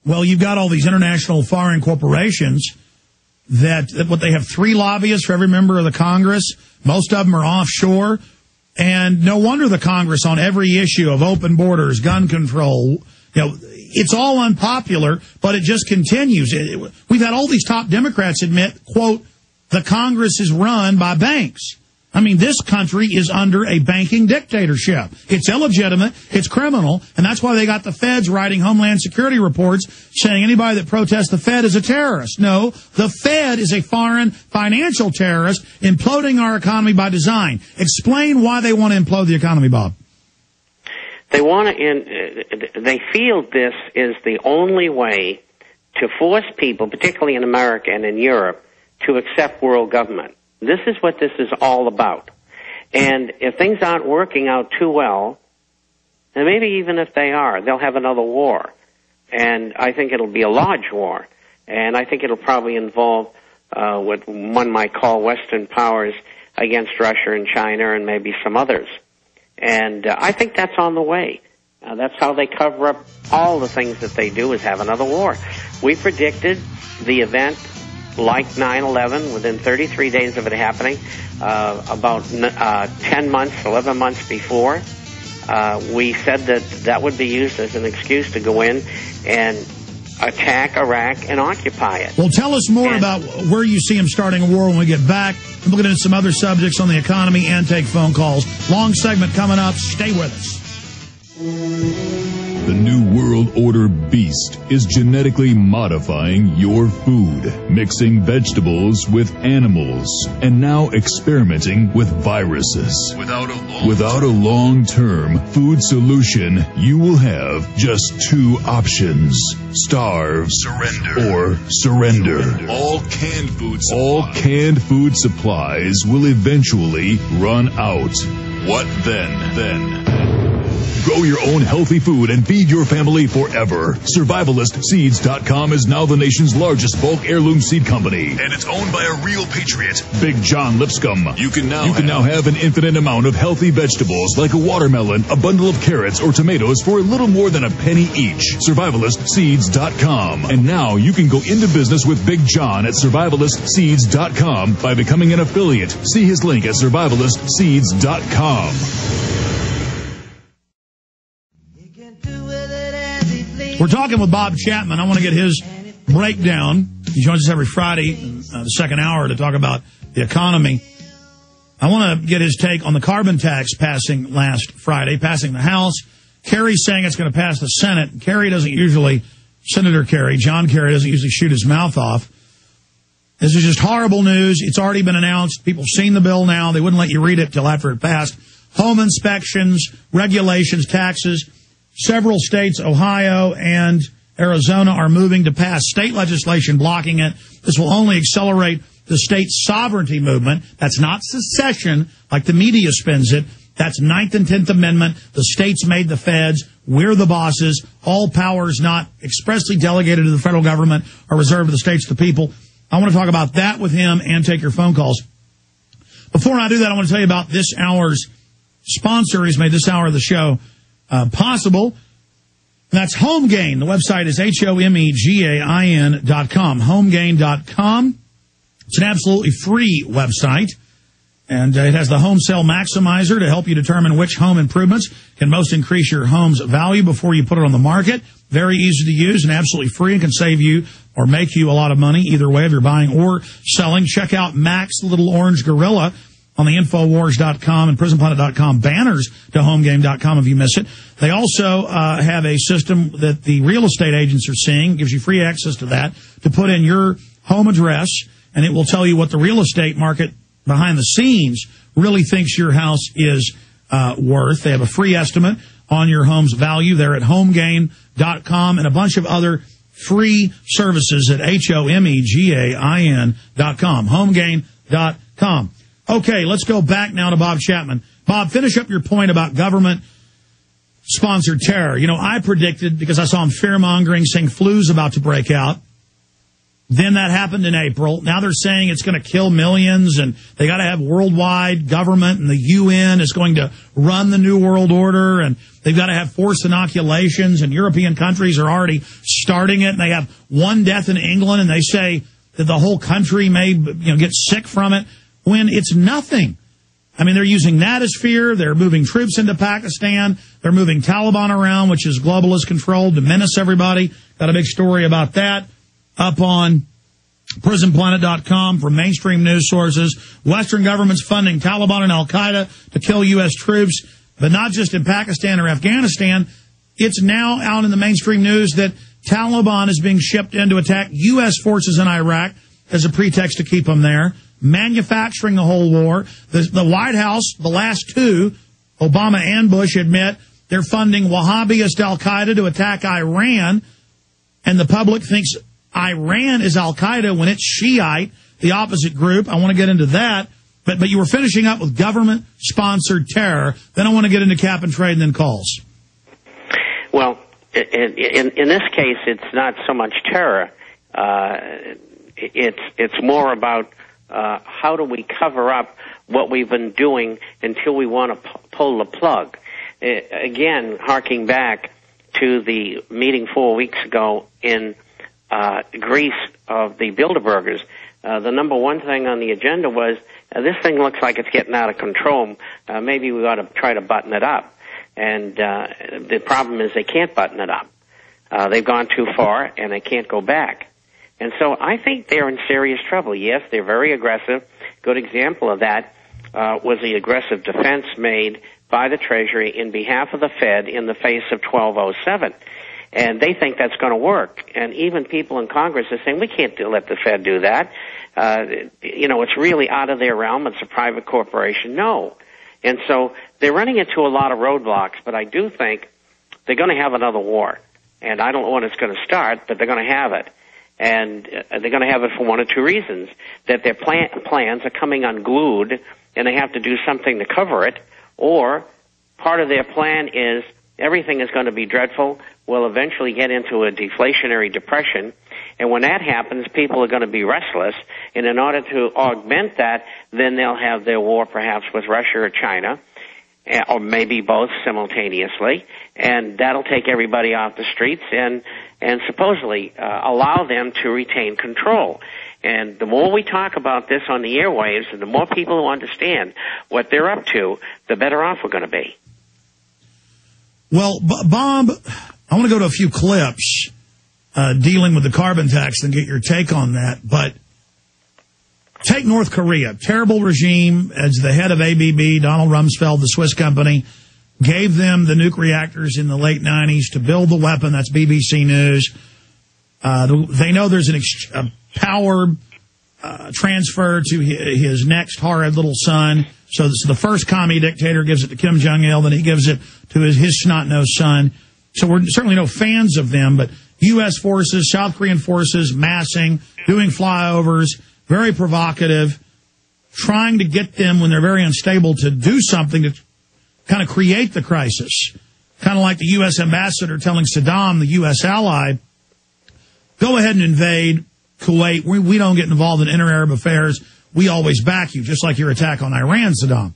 Well, you've got all these international foreign corporations that what they have 3 lobbyists for every member of the Congress. Most of them are offshore. And no wonder the Congress on every issue of open borders, gun control, it's all unpopular, but it just continues. We've had all these top Democrats admit, quote, the Congress is run by banks. I mean, this country is under a banking dictatorship. It's illegitimate, it's criminal, and that's why they got the feds writing Homeland Security reports saying anybody that protests the Fed is a terrorist. No, the Fed is a foreign financial terrorist imploding our economy by design. Explain why they want to implode the economy, Bob. They want to. They feel this is the only way to force people, particularly in America and in Europe, to accept world government. This is what this is all about. And if things aren't working out too well, and maybe even if they are, they'll have another war. And I think it'll be a large war. And I think it'll probably involve what one might call Western powers against Russia and China and maybe some others. And I think that's on the way. That's how they cover up all the things that they do, is have another war. We predicted the event like 9/11 within 33 days of it happening, about 10 months, 11 months before. We said that would be used as an excuse to go in and attack Iraq and occupy it. Well, tell us more about where you see them starting a war when we get back. We'll look into some other subjects on the economy and take phone calls. Long segment coming up. Stay with us. The New World Order beast is genetically modifying your food, mixing vegetables with animals, and now experimenting with viruses. Without a long-term food solution, you will have just 2 options: starve, or surrender. All canned food supplies will eventually run out. What then? Grow your own healthy food and feed your family forever. SurvivalistSeeds.com is now the nation's largest bulk heirloom seed company. And it's owned by a real patriot, Big John Lipscomb. You can now have an infinite amount of healthy vegetables like a watermelon, a bundle of carrots, or tomatoes for a little more than a penny each. SurvivalistSeeds.com. And now you can go into business with Big John at SurvivalistSeeds.com by becoming an affiliate. See his link at SurvivalistSeeds.com. We're talking with Bob Chapman. I want to get his breakdown. He joins us every Friday, the second hour, to talk about the economy. I want to get his take on the carbon tax passing last Friday, passing the House. Kerry's saying it's going to pass the Senate. Senator Kerry, John Kerry, doesn't usually shoot his mouth off. This is just horrible news. It's already been announced. People have seen the bill now. They wouldn't let you read it till after it passed. Home inspections, regulations, taxes. Several states, Ohio and Arizona, are moving to pass state legislation blocking it. This will only accelerate the state sovereignty movement. That's not secession, like the media spins it. That's 9th and 10th Amendment. The states made the feds. We're the bosses. All powers not expressly delegated to the federal government are reserved to the states, the people. I want to talk about that with him and take your phone calls. Before I do that, I want to tell you about this hour's sponsor. He's made this hour of the show possible. That's HomeGain. The website is HomeGain.com. HomeGain.com. It's an absolutely free website, and it has the Home Sale Maximizer to help you determine which home improvements can most increase your home's value before you put it on the market. Very easy to use and absolutely free, and can save you or make you a lot of money either way if you're buying or selling. Check out Max, the little orange gorilla, on the Infowars.com and PrisonPlanet.com banners to HomeGame.com if you miss it. They also have a system that the real estate agents are seeing, gives you free access to that, to put in your home address, and it will tell you what the real estate market behind the scenes really thinks your house is worth. They have a free estimate on your home's value there at HomeGain.com, and a bunch of other free services at HomeGain.com. HomeGain.com. Okay, let's go back now to Bob Chapman. Bob, finish up your point about government-sponsored terror. You know, I predicted, because I saw him fear-mongering, saying flu's about to break out, Then that happened in April. Now they're saying it's going to kill millions, and they got to have worldwide government, and the UN is going to run the New World Order, and they've got to have forced inoculations, and European countries are already starting it, and they have one death in England, and they say that the whole country may get sick from it, when it's nothing. I mean, they're using that as fear. They're moving troops into Pakistan. They're moving Taliban around, which is globalist controlled, to menace everybody. Got a big story about that up on prisonplanet.com from mainstream news sources. Western governments funding Taliban and Al-Qaeda to kill U.S. troops, but not just in Pakistan or Afghanistan. It's now out in the mainstream news that Taliban is being shipped in to attack U.S. forces in Iraq as a pretext to keep them there, manufacturing the whole war. The White House, the last two, Obama and Bush, admit they're funding Wahhabist Al-Qaeda to attack Iran, and the public thinks Iran is Al-Qaeda when it's Shiite, the opposite group. I want to get into that. But you were finishing up with government-sponsored terror. Then I want to get into cap and trade and then calls. Well, in this case, it's not so much terror. It's more about how do we cover up what we've been doing until we want to pull the plug. Again, harking back to the meeting 4 weeks ago in Greece of the Bilderbergers, the number one thing on the agenda was this thing looks like it's getting out of control. Maybe we ought to try to button it up. And the problem is they can't button it up. They've gone too far, and they can't go back. And so I think they're in serious trouble. Yes, they're very aggressive. Good example of that was the aggressive defense made by the Treasury in behalf of the Fed in the face of 1207. And they think that's going to work. And even people in Congress are saying, we can't let the Fed do that. It's really out of their realm. It's a private corporation. No. And so they're running into a lot of roadblocks, but I do think they're going to have another war. And I don't know when it's going to start, but they're going to have it. And they're going to have it for one or two reasons, that their plans are coming unglued and they have to do something to cover it, or part of their plan is everything is going to be dreadful. We'll eventually get into a deflationary depression, and when that happens, people are going to be restless, and in order to augment that, then they'll have their war perhaps with Russia or China, or maybe both simultaneously, and that'll take everybody off the streets and supposedly allow them to retain control. And the more we talk about this on the airwaves, and the more people who understand what they're up to, the better off we're going to be. Well, Bob, I want to go to a few clips dealing with the carbon tax and get your take on that. But take North Korea, terrible regime. As the head of ABB, Donald Rumsfeld, the Swiss company, gave them the nuke reactors in the late 90s to build the weapon. That's BBC News. They know there's a power transfer to his next horrid little son. So the first commie dictator gives it to Kim Jong-il, then he gives it to his snot-nosed son. So we're certainly no fans of them, but U.S. forces, South Korean forces, massing, doing flyovers, very provocative, trying to get them when they're very unstable to do something to kind of create the crisis. Kind of like the U.S. ambassador telling Saddam, the U.S. ally, go ahead and invade Kuwait. We don't get involved in inter-Arab affairs. We always back you, just like your attack on Iran, Saddam.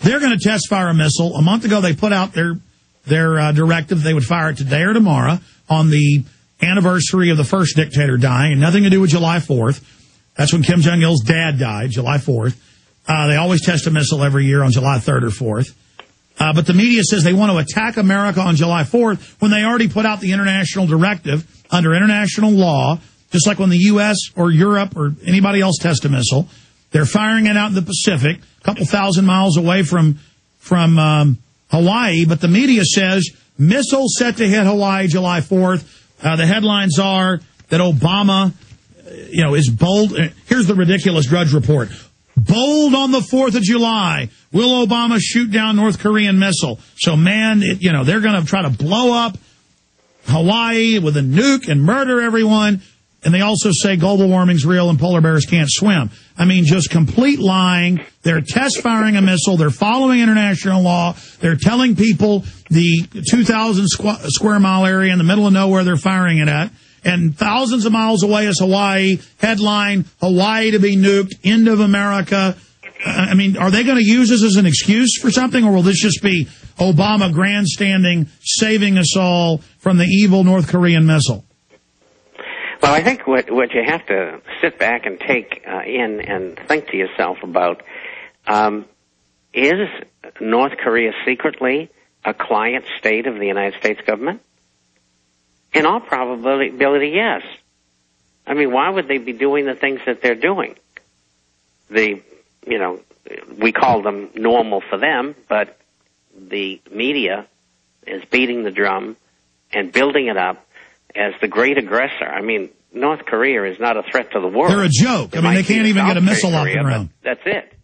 They're going to test fire a missile. A month ago, they put out their directive. They would fire it today or tomorrow on the anniversary of the first dictator dying, and nothing to do with July 4th. That's when Kim Jong-il's dad died, July 4th. They always test a missile every year on July 3rd or 4th. But the media says they want to attack America on July 4th when they already put out the international directive under international law, just like when the U.S. or Europe or anybody else tests a missile. They're firing it out in the Pacific, a couple thousand miles away from Hawaii. But the media says missile set to hit Hawaii July 4th. The headlines are that Obama, is bold. Here's the ridiculous Drudge Report. Bold on the 4th of July. Will Obama shoot down North Korean missile? So, man, they're going to try to blow up Hawaii with a nuke and murder everyone. and they also say global warming's real and polar bears can't swim. I mean, just complete lying. They're test firing a missile. They're following international law. They're telling people the 2,000 square mile area in the middle of nowhere they're firing it at. And thousands of miles away is Hawaii. Headline, Hawaii to be nuked, end of America. I mean, are they going to use this as an excuse for something, or will this just be Obama grandstanding, saving us all from the evil North Korean missile? Well, I think what you have to sit back and take in and think to yourself about, is North Korea secretly a client state of the United States government? In all probability, yes. I mean, why would they be doing the things that they're doing? We call them normal for them, but the media is beating the drum and building it up as the great aggressor. I mean, North Korea is not a threat to the world. They're a joke. I mean, they can't even get a missile off the ground. That's it.